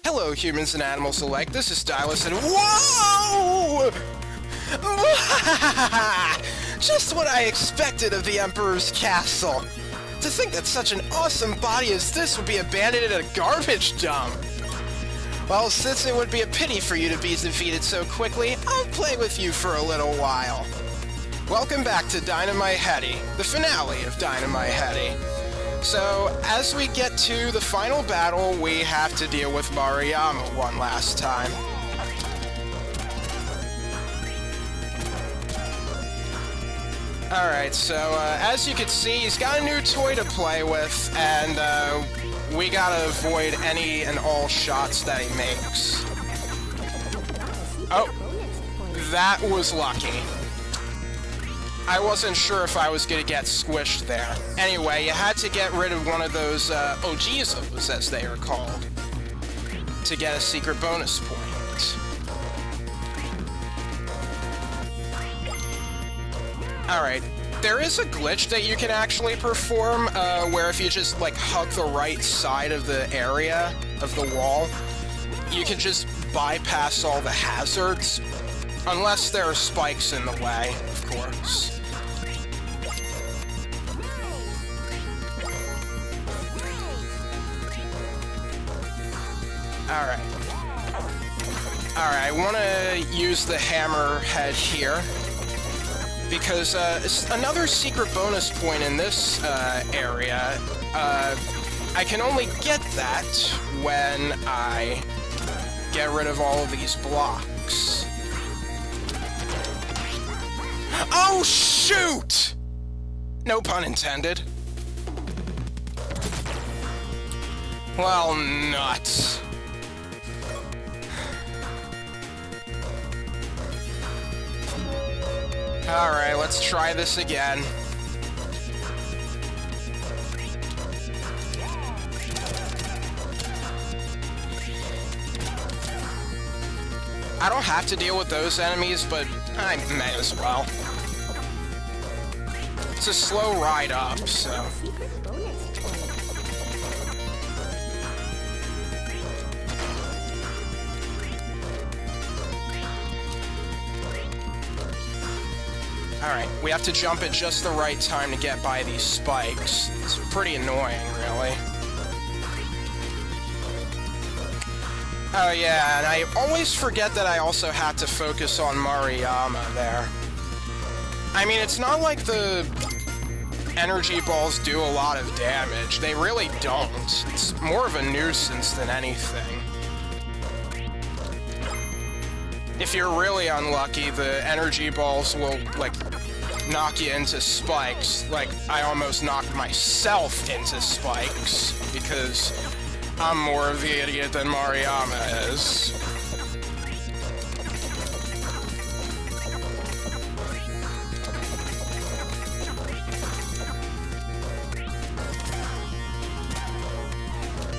Hello, humans and animals alike. This is Stylus, and whoa! Just what I expected of the Emperor's castle. To think that such an awesome body as this would be abandoned in a garbage dump. Well, since it would be a pity for you to be defeated so quickly, I'll play with you for a little while. Welcome back to Dynamite Headdy, the finale of Dynamite Headdy. So, as we get to the final battle, we have to deal with Maruyama one last time. Alright, so as you can see, he's got a new toy to play with, and we gotta avoid any and all shots that he makes. Oh, that was lucky. I wasn't sure if I was gonna get squished there. Anyway, you had to get rid of one of those Ojizos, as they are called, to get a secret bonus point. Alright, there is a glitch that you can actually perform, where if you just, like, hug the right side of the area of the wall, you can just bypass all the hazards, unless there are spikes in the way, of course. Alright. Alright, I want to use the hammerhead here, because another secret bonus point in this area, I can only get that when I get rid of all of these blocks. Oh, shoot! No pun intended. Well, nuts. Alright, let's try this again. I don't have to deal with those enemies, but I may as well. It's a slow ride up, so... Alright, we have to jump at just the right time to get by these spikes. It's pretty annoying, really. Oh yeah, and I always forget that I also have to focus on Maruyama there. I mean, it's not like the energy balls do a lot of damage. They really don't. It's more of a nuisance than anything. If you're really unlucky, the energy balls will, like, knock you into spikes. Like, I almost knocked myself into spikes, because I'm more of the idiot than Maruyama is.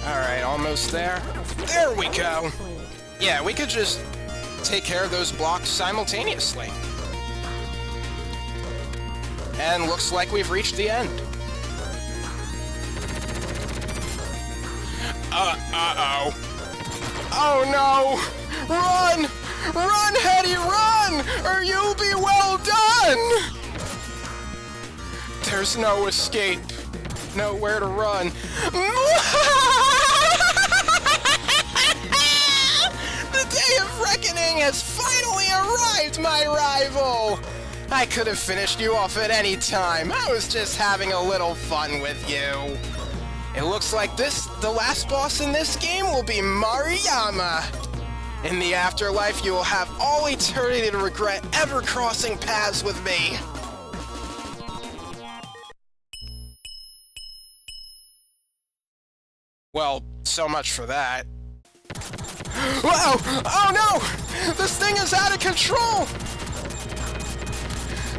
Alright, almost there. There we go! Yeah, we could just take care of those blocks simultaneously. And looks like we've reached the end. Uh-oh. Oh no! Run! Run, Headdy, run! Or you'll be well done! There's no escape. Nowhere to run. The day of reckoning has finally arrived, my rival! I could have finished you off at any time. I was just having a little fun with you. It looks like the last boss in this game will be Maruyama. In the afterlife, you will have all eternity to regret ever crossing paths with me. Well, so much for that. Whoa! Oh no! This thing is out of control!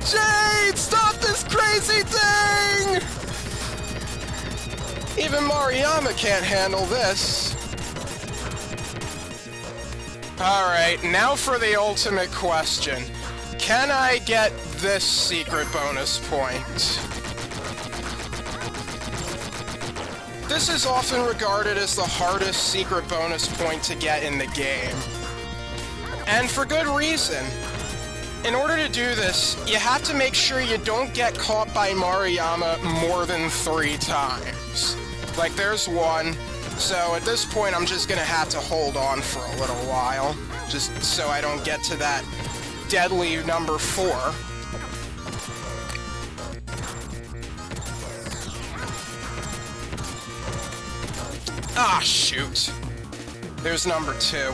Jade, stop this crazy thing! Even Maruyama can't handle this. Alright, now for the ultimate question. Can I get this secret bonus point? This is often regarded as the hardest secret bonus point to get in the game. And for good reason. In order to do this, you have to make sure you don't get caught by Maruyama more than 3 times. Like, there's one, so at this point I'm just gonna have to hold on for a little while, just so I don't get to that deadly number 4. Ah, shoot. There's number 2.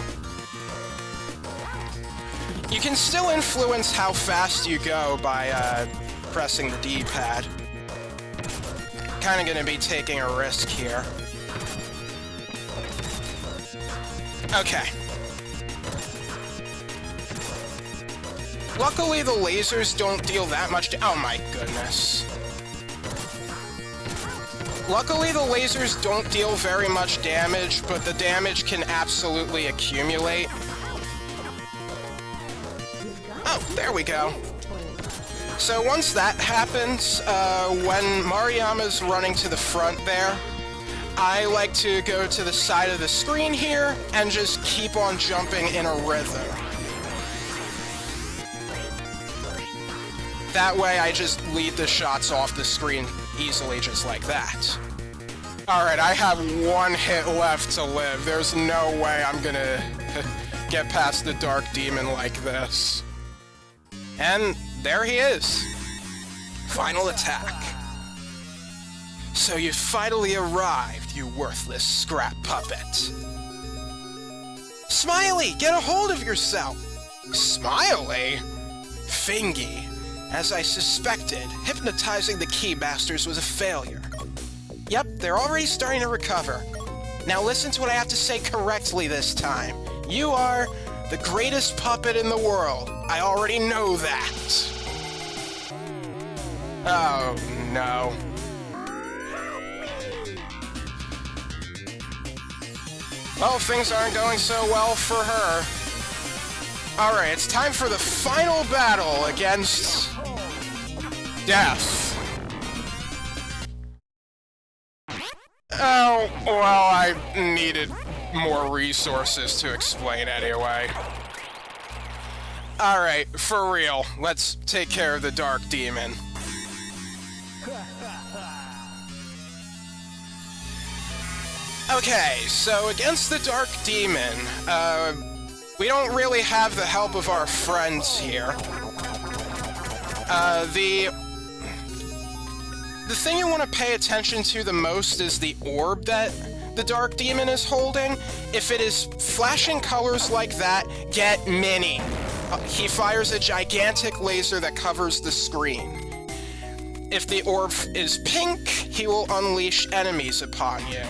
You can still influence how fast you go by pressing the D-pad. Kinda gonna be taking a risk here. Okay. Luckily, the lasers don't deal that much oh my goodness. Luckily, the lasers don't deal very much damage, but the damage can absolutely accumulate. Oh, there we go. So once that happens, when Maruyama's running to the front there, I like to go to the side of the screen here and just keep on jumping in a rhythm. That way I just lead the shots off the screen easily just like that. Alright, I have 1 hit left to live. There's no way I'm gonna get past the Dark Demon like this. And there he is. Final attack. So you finally arrived, you worthless scrap puppet. Smiley, get a hold of yourself! Smiley? Fingy. As I suspected, hypnotizing the Keymasters was a failure. Yep, they're already starting to recover. Now listen to what I have to say correctly this time. You are the greatest puppet in the world. I already know that. Oh, no. Well, things aren't going so well for her. Alright, it's time for the final battle against Death. Oh, well, I needed more resources to explain anyway. Alright, for real, let's take care of the Dark Demon. Okay, so against the Dark Demon, we don't really have the help of our friends here. The thing you want to pay attention to the most is the orb that the Dark Demon is holding. If it is flashing colors like that, get Mini. He fires a gigantic laser that covers the screen. If the orb is pink, he will unleash enemies upon you.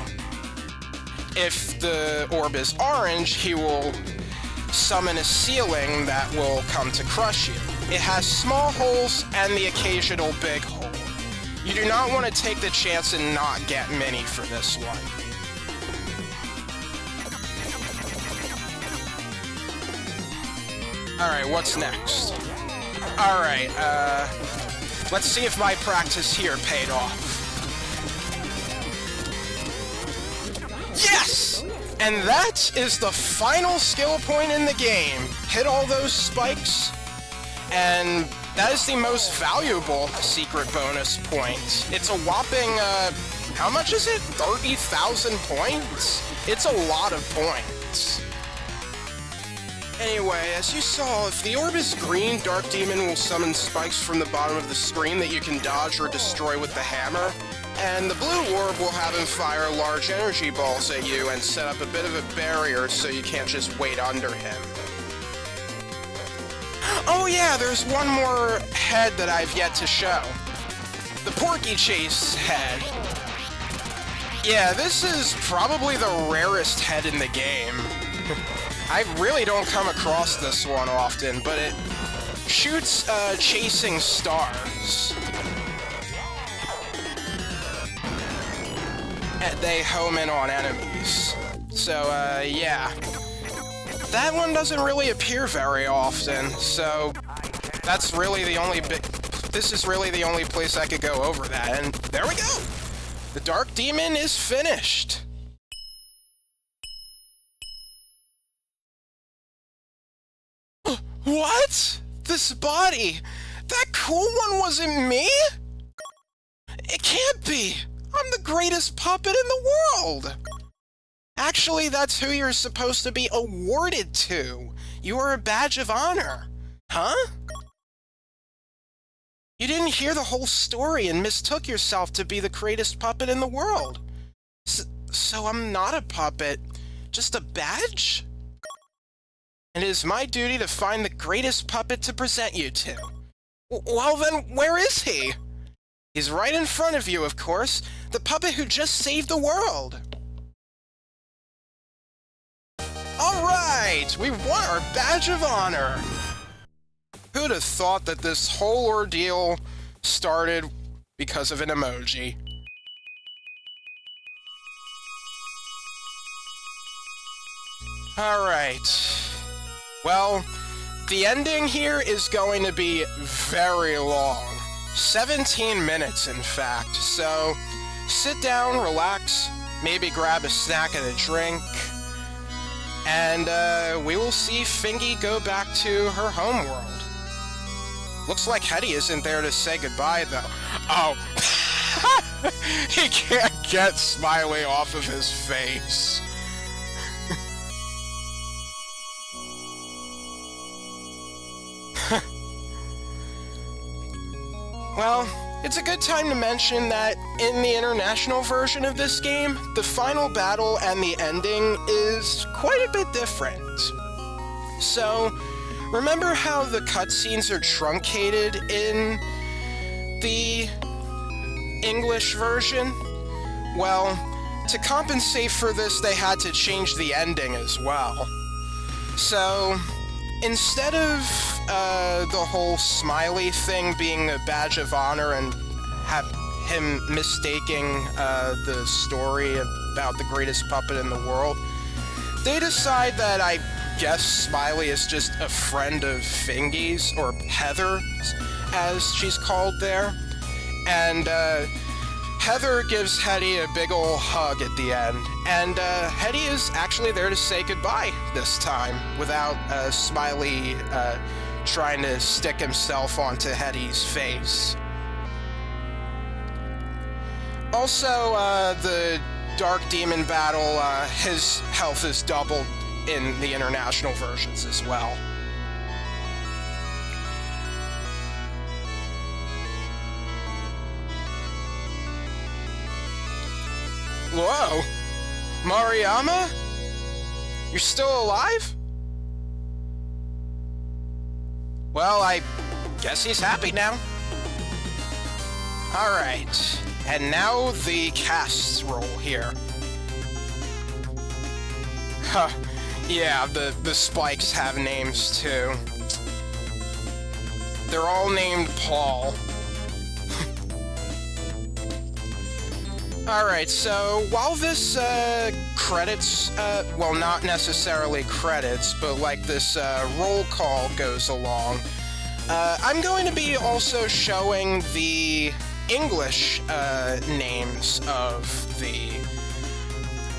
If the orb is orange, he will summon a ceiling that will come to crush you. It has small holes and the occasional big hole. You do not want to take the chance and not get Mini for this one. Alright, what's next? Alright, let's see if my practice here paid off. Yes! And that is the final skill point in the game. Hit all those spikes, and that is the most valuable secret bonus point. It's a whopping, how much is it? 30,000 points? It's a lot of points. Anyway, as you saw, if the orb is green, Dark Demon will summon spikes from the bottom of the screen that you can dodge or destroy with the hammer. And the blue orb will have him fire large energy balls at you and set up a bit of a barrier so you can't just wait under him. Oh yeah, there's one more head that I've yet to show. The Porky Chase head. Yeah, this is probably the rarest head in the game. I really don't come across this one often, but it shoots chasing stars. And they home in on enemies. So, yeah. That one doesn't really appear very often, so that's really the only this is really the only place I could go over that, and there we go! The Dark Demon is finished. What? This body? That cool one wasn't me? It can't be! I'm the greatest puppet in the world! Actually, that's who you're supposed to be awarded to. You are a badge of honor. Huh? You didn't hear the whole story and mistook yourself to be the greatest puppet in the world. So I'm not a puppet, just a badge? And it is my duty to find the greatest puppet to present you to. Well then, where is he? He's right in front of you, of course. The puppet who just saved the world. Alright! We won our badge of honor! Who'd have thought that this whole ordeal started because of an emoji? Alright. Well, the ending here is going to be very long. 17 minutes, in fact. So, sit down, relax, maybe grab a snack and a drink, and we will see Fingy go back to her homeworld. Looks like Headdy isn't there to say goodbye, though. Oh, he can't get Smiley off of his face. Well, it's a good time to mention that in the international version of this game, the final battle and the ending is quite a bit different. So, remember how the cutscenes are truncated in the English version? Well, to compensate for this, they had to change the ending as well. So, instead of the whole Smiley thing being a badge of honor and have him mistaking the story about the greatest puppet in the world, they decide that I guess Smiley is just a friend of Fingy's, or Heather, as she's called there. And Heather gives Headdy a big ol' hug at the end. And Headdy is actually there to say goodbye this time, without Smiley trying to stick himself onto Headdy's face. Also, the Dark Demon battle, his health is doubled in the international versions as well. Whoa! Maruyama? You're still alive? Well, I guess he's happy now. Alright, and now the casts roll here. Huh, yeah, the spikes have names too. They're all named Paul. Alright, so while this credits, well, not necessarily credits, but like this roll call goes along, I'm going to be also showing the English names of the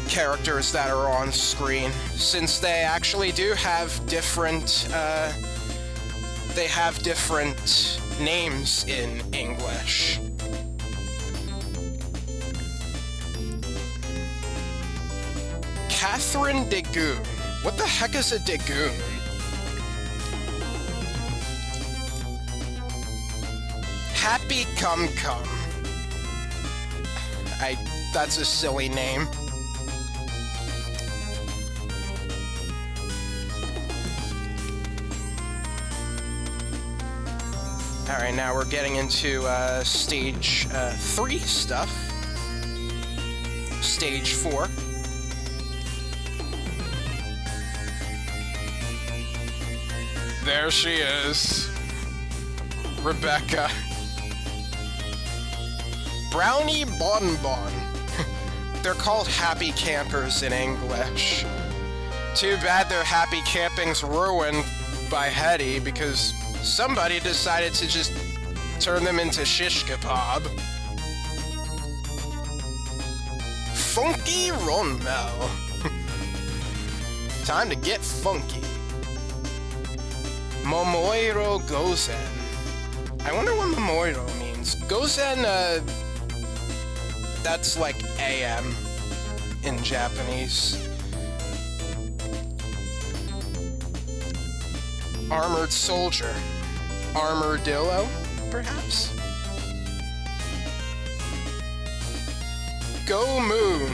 characters that are on screen, since they actually do have different, names in English. Catherine Degoon. What the heck is a Degoon? Happy Cum Cum. That's a silly name. Alright, now we're getting into stage 3 stuff. Stage 4. There she is. Rebecca. Brownie Bonbon. They're called happy campers in English. Too bad their happy camping's ruined by Headdy because somebody decided to just turn them into shish kebab. Funky Ronmel. Time to get funky. Momoiro Gozen. I wonder what Momoiro means. Gozen, that's like AM in Japanese. Armored Soldier. Armadillo, perhaps? Go Moon.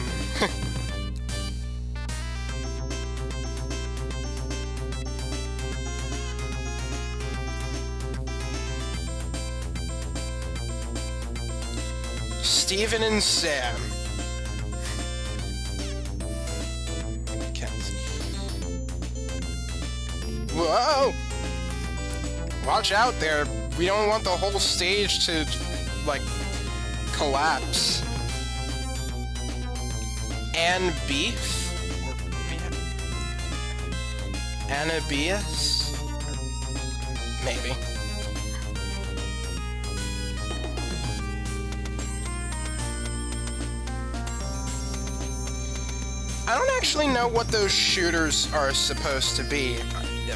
Steven and Sam. Whoa! Watch out there. We don't want the whole stage to, like, collapse. And beef? Anabias? Maybe. I don't actually know what those shooters are supposed to be.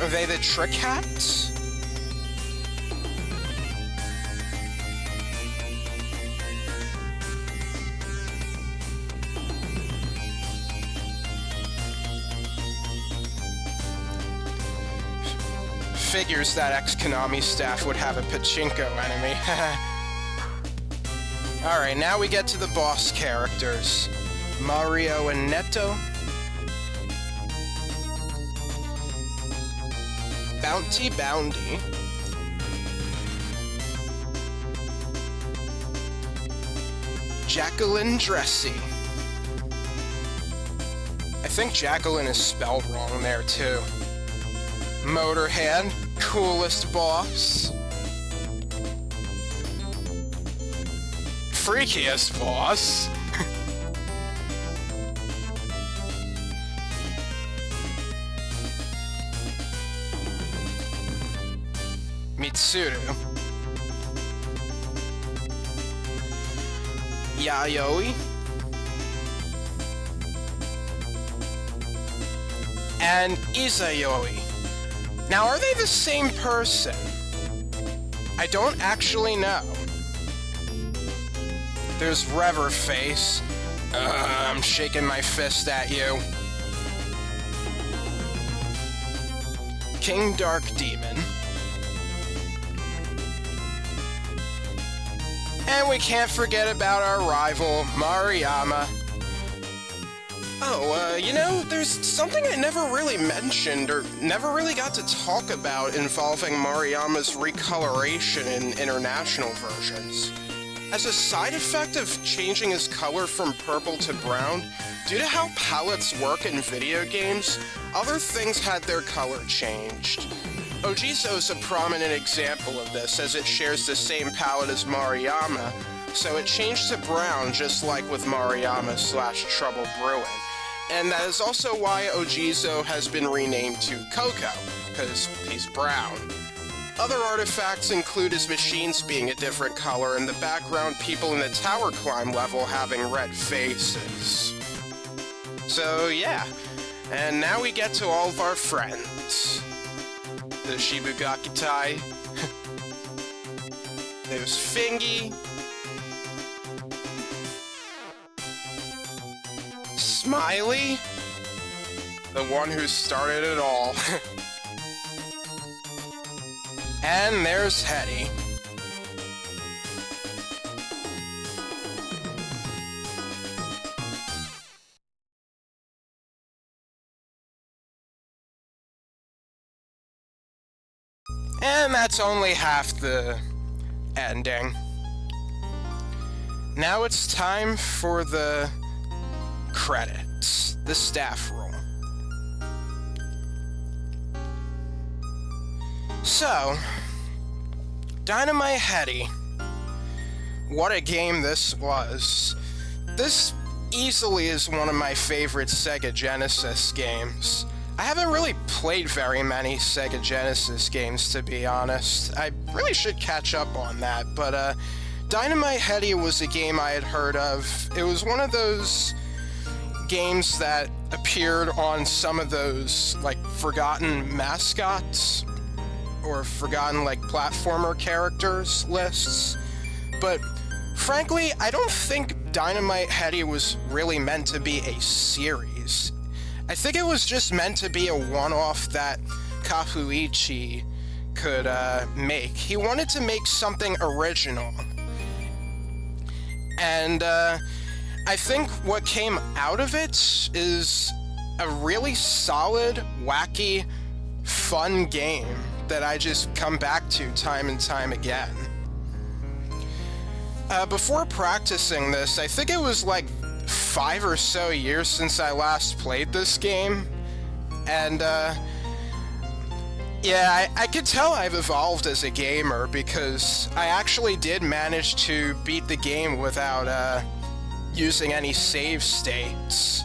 Are they the trick hats? Figures that ex-Konami staff would have a pachinko enemy. Alright, now we get to the boss characters. Mario and Netto. Bounty Bounty. Jacqueline Dressy. I think Jacqueline is spelled wrong there too. Motorhead, coolest boss. Freakiest boss. Mitsuru. Yayoi. And Izayoi. Now, are they the same person? I don't actually know. There's Reverface. I'm shaking my fist at you. King Dark Demon. And we can't forget about our rival, Maruyama. Oh, you know, there's something I never really mentioned or never really got to talk about involving Maruyama's recoloration in international versions. As a side effect of changing his color from purple to brown, due to how palettes work in video games, other things had their color changed. Ojizo's a prominent example of this, as it shares the same palette as Maruyama, so it changed to brown just like with Maruyama/Trouble Brewing. And that is also why Ojizo has been renamed to Coco, because he's brown. Other artifacts include his machines being a different color and the background people in the tower climb level having red faces. So yeah, and now we get to all of our friends. The Shibugakitai. There's Fingy. Smiley. The one who started it all. And there's Headdy. And that's only half the ending. Now it's time for the credits, the staff roll. So, Dynamite Headdy. What a game this was. This easily is one of my favorite Sega Genesis games. I haven't really played very many Sega Genesis games, to be honest. I really should catch up on that, but Dynamite Headdy was a game I had heard of. It was one of those games that appeared on some of those, like, forgotten mascots or forgotten, like, platformer characters lists. But frankly, I don't think Dynamite Headdy was really meant to be a series. I think it was just meant to be a one-off that Kafuichi could make. He wanted to make something original. And I think what came out of it is a really solid, wacky, fun game that I just come back to time and time again. Before practicing this, I think it was like 5 or so years since I last played this game, and yeah, I could tell I've evolved as a gamer because I actually did manage to beat the game without using any save states.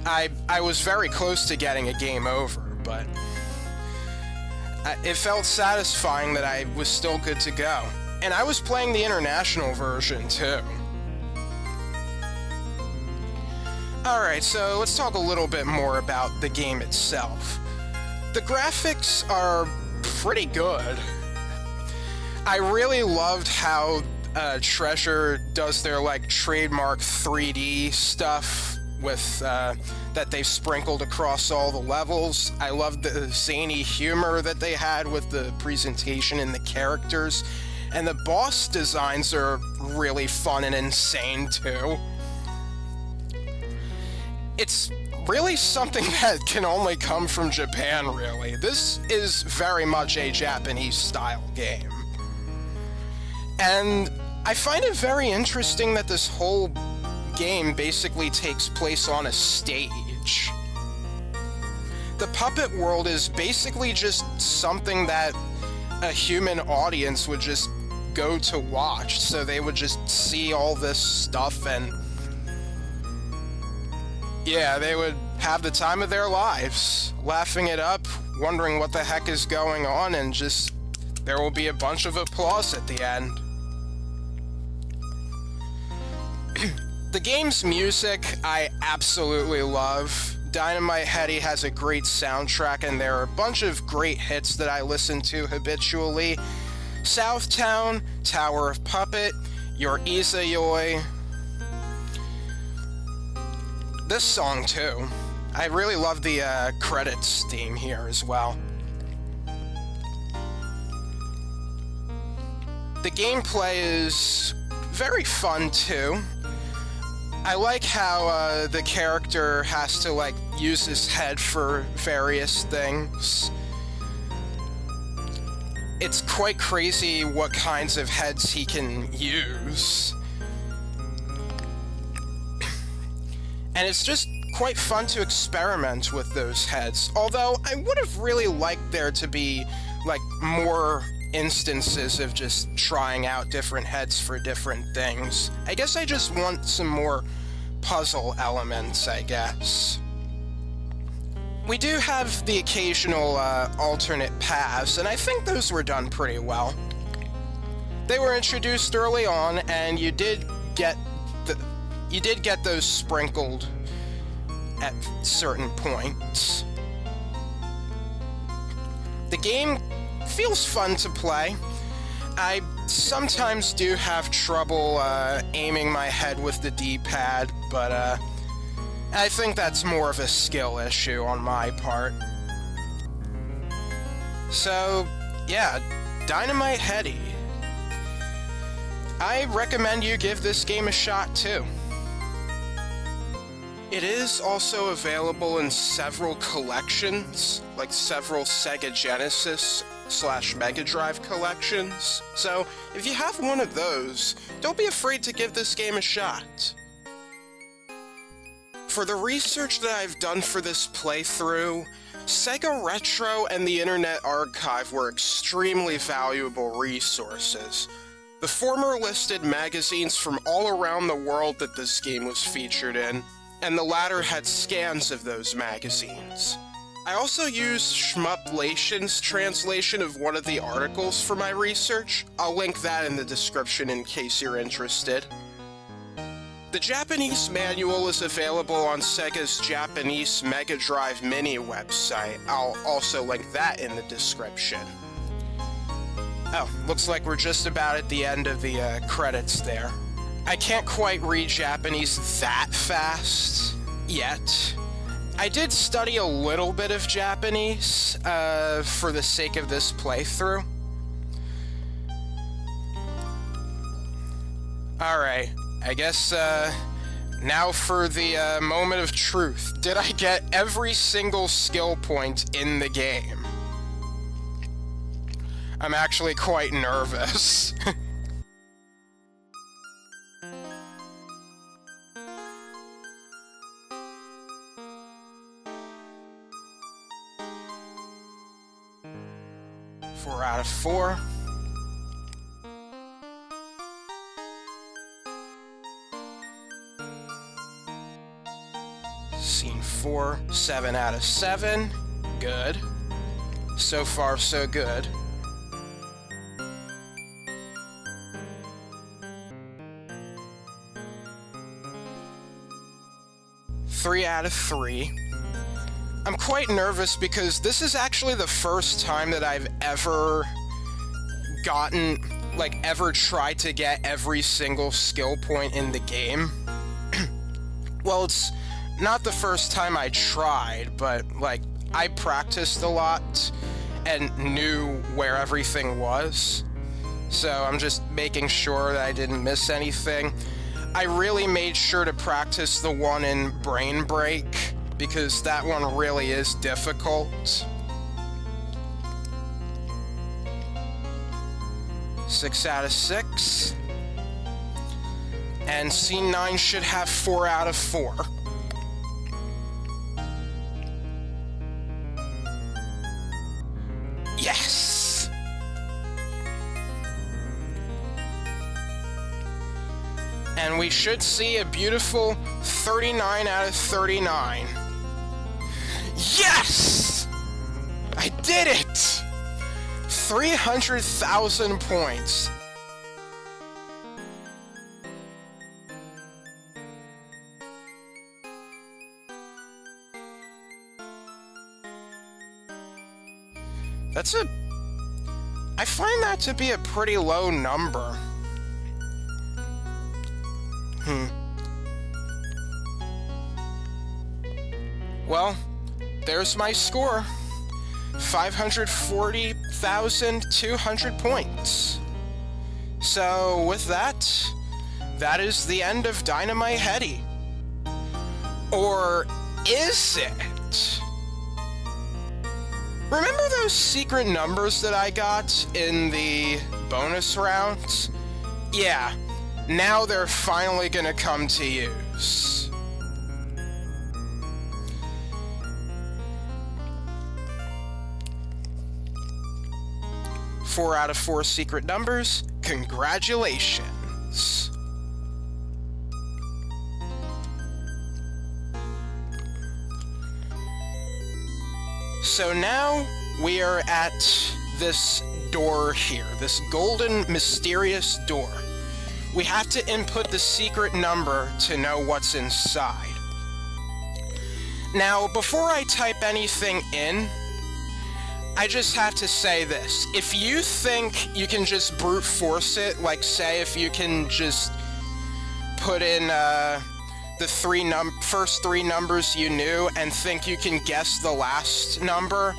I was very close to getting a game over, but it felt satisfying that I was still good to go. And I was playing the international version, too. Alright, so let's talk a little bit more about the game itself. The graphics are pretty good. I really loved how Treasure does their, like, trademark 3D stuff with that they've sprinkled across all the levels. I loved the zany humor that they had with the presentation and the characters, and the boss designs are really fun and insane too. It's really something that can only come from Japan, really. This is very much a Japanese style game. And I find it very interesting that this whole game basically takes place on a stage. The puppet world is basically just something that a human audience would just go to watch, so they would just see all this stuff and yeah, they would have the time of their lives, laughing it up, wondering what the heck is going on, and just there will be a bunch of applause at the end. The game's music, I absolutely love. Dynamite Headdy has a great soundtrack, and there are a bunch of great hits that I listen to habitually. Southtown, Tower of Puppet, Your Izayoi. This song, too. I really love the credits theme here as well. The gameplay is very fun, too. I like how the character has to, like, use his head for various things. It's quite crazy what kinds of heads he can use. And it's just quite fun to experiment with those heads. Although, I would have really liked there to be, like, more instances of just trying out different heads for different things. I guess I just want some more puzzle elements, I guess. We do have the occasional alternate paths, and I think those were done pretty well. They were introduced early on, and you did get those sprinkled at certain points. The game feels fun to play. I sometimes do have trouble aiming my head with the D-pad, but I think that's more of a skill issue on my part. So, yeah, Dynamite Headdy. I recommend you give this game a shot, too. It is also available in several collections, like several Sega Genesis / Mega Drive collections, so if you have one of those, don't be afraid to give this game a shot. For the research that I've done for this playthrough, Sega Retro and the Internet Archive were extremely valuable resources. The former listed magazines from all around the world that this game was featured in, and the latter had scans of those magazines. I also used Shmuplation's translation of one of the articles for my research. I'll link that in the description in case you're interested. The Japanese manual is available on Sega's Japanese Mega Drive Mini website. I'll also link that in the description. Oh, looks like we're just about at the end of the credits there. I can't quite read Japanese that fast yet. I did study a little bit of Japanese for the sake of this playthrough. Alright, I guess now for the moment of truth. Did I get every single skill point in the game? I'm actually quite nervous. Four out of 4. Scene 4, 7 out of 7. Good. So far, so good. Three out of 3. I'm quite nervous because this is actually the first time that I've ever gotten, like, ever tried to get every single skill point in the game. Well, it's not the first time I tried, but, like, I practiced a lot and knew where everything was. So I'm just making sure that I didn't miss anything. I really made sure to practice the one in Brain Break, because that one really is difficult. 6 out of 6. And Scene 9 should have 4 out of 4. Yes! And we should see a beautiful 39 out of 39. Yes! I did it! 300,000 points. I find that to be a pretty low number. Well, there's my score. 540,200 points. So, with that, that is the end of Dynamite Headdy. Or is it? Remember those secret numbers that I got in the bonus rounds? Yeah, now they're finally gonna come to use. Four out of 4 secret numbers. Congratulations. So now we are at this door here, this golden mysterious door. We have to input the secret number to know what's inside. Now, before I type anything in, I just have to say this. If you think you can just brute force it, like say if you can just put in the first 3 numbers you knew and think you can guess the last number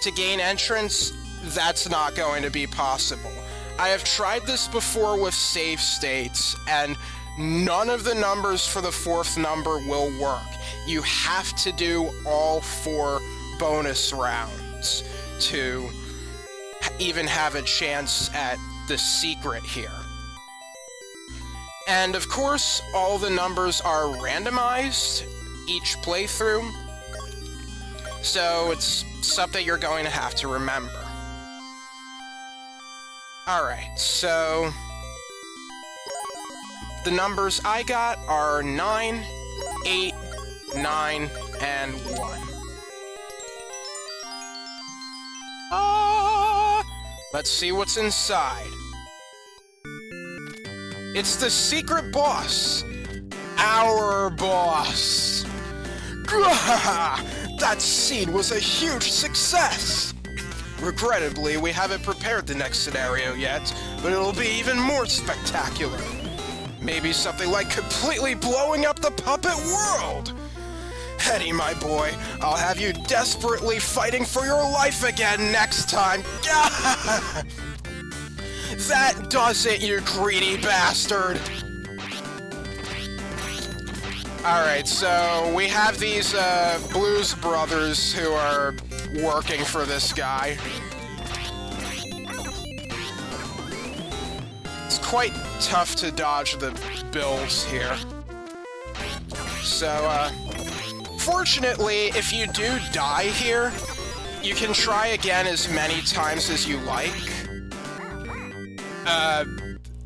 to gain entrance, that's not going to be possible. I have tried this before with save states, and none of the numbers for the 4th number will work. You have to do all 4 bonus rounds to even have a chance at the secret here. And of course, all the numbers are randomized each playthrough, so it's something you're going to have to remember. Alright, so the numbers I got are 9, 8, 9, and 1. Let's see what's inside. It's the secret boss. our boss. That scene was a huge success! Regrettably, we haven't prepared the next scenario yet, but it'll be even more spectacular. Maybe something like completely blowing up the puppet world! Headdy, my boy, I'll have you desperately fighting for your life again next time! That does it, you greedy bastard! Alright, so we have these Blues Brothers who are working for this guy. It's quite tough to dodge the bills here. So, fortunately, if you do die here, you can try again as many times as you like.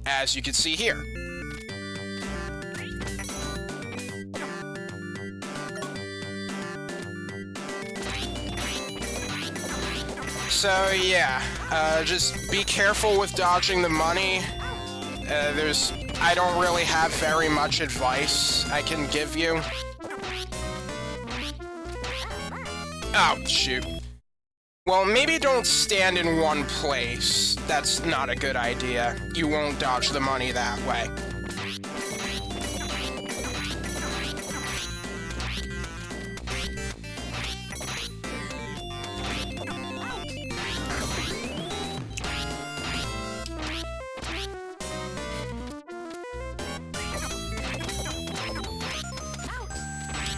As you can see here. So yeah, just be careful with dodging the money. I don't really have very much advice I can give you. Oh, shoot. Well, maybe don't stand in one place. That's not a good idea. You won't dodge the money that way.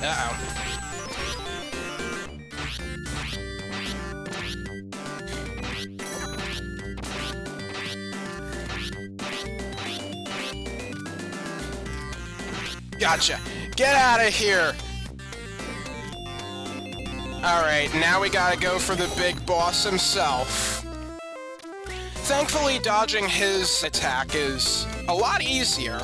Uh-oh. Gotcha. Get out of here! Alright, now we gotta go for the big boss himself. Thankfully, dodging his attack is a lot easier.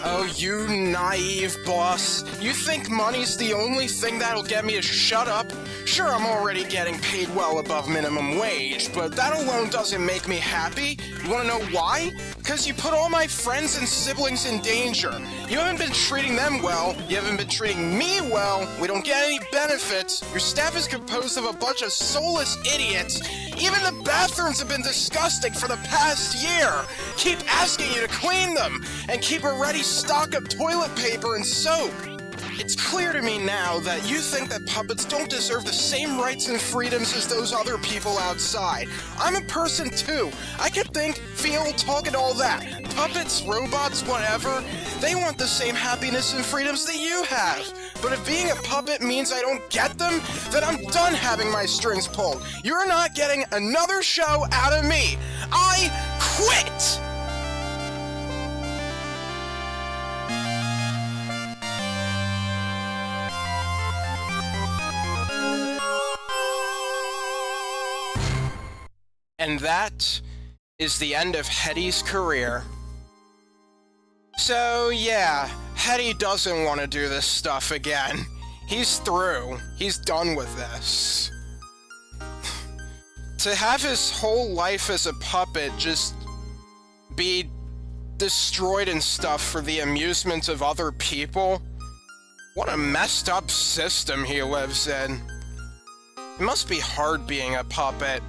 Oh, you naive boss. You think money's the only thing that'll get me to shut up? Sure, I'm already getting paid well above minimum wage, but that alone doesn't make me happy. You wanna know why? Because you put all my friends and siblings in danger. You haven't been treating them well, you haven't been treating me well, we don't get any benefits, your staff is composed of a bunch of soulless idiots, even the bathrooms have been disgusting for the past year! Keep asking you to clean them, and keep a ready stock of toilet paper and soap! It's clear to me now that you think that puppets don't deserve the same rights and freedoms as those other people outside. I'm a person too. I can think, feel, talk, and all that. Puppets, robots, whatever, they want the same happiness and freedoms that you have. But if being a puppet means I don't get them, then I'm done having my strings pulled. You're not getting another show out of me. I quit! And that is the end of Headdy's career. So yeah, Headdy doesn't want to do this stuff again. He's through. He's done with this. To have his whole life as a puppet just be destroyed and stuff for the amusement of other people, what a messed up system he lives in. It must be hard being a puppet.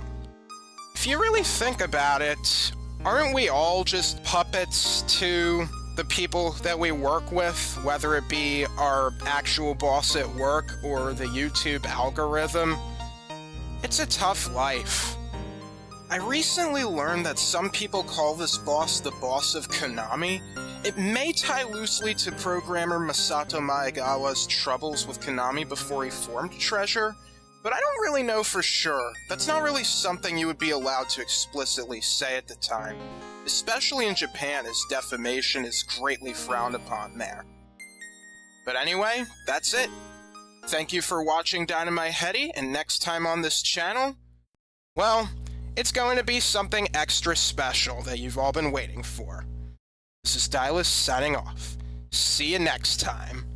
If you really think about it, aren't we all just puppets to the people that we work with, whether it be our actual boss at work or the YouTube algorithm? It's a tough life. I recently learned that some people call this boss the boss of Konami. It may tie loosely to programmer Masato Maegawa's troubles with Konami before he formed Treasure, but I don't really know for sure. That's not really something you would be allowed to explicitly say at the time, especially in Japan, as defamation is greatly frowned upon there. But anyway, that's it. Thank you for watching Dynamite Headdy, and next time on this channel, well, it's going to be something extra special that you've all been waiting for. This is Stylus signing off. See you next time.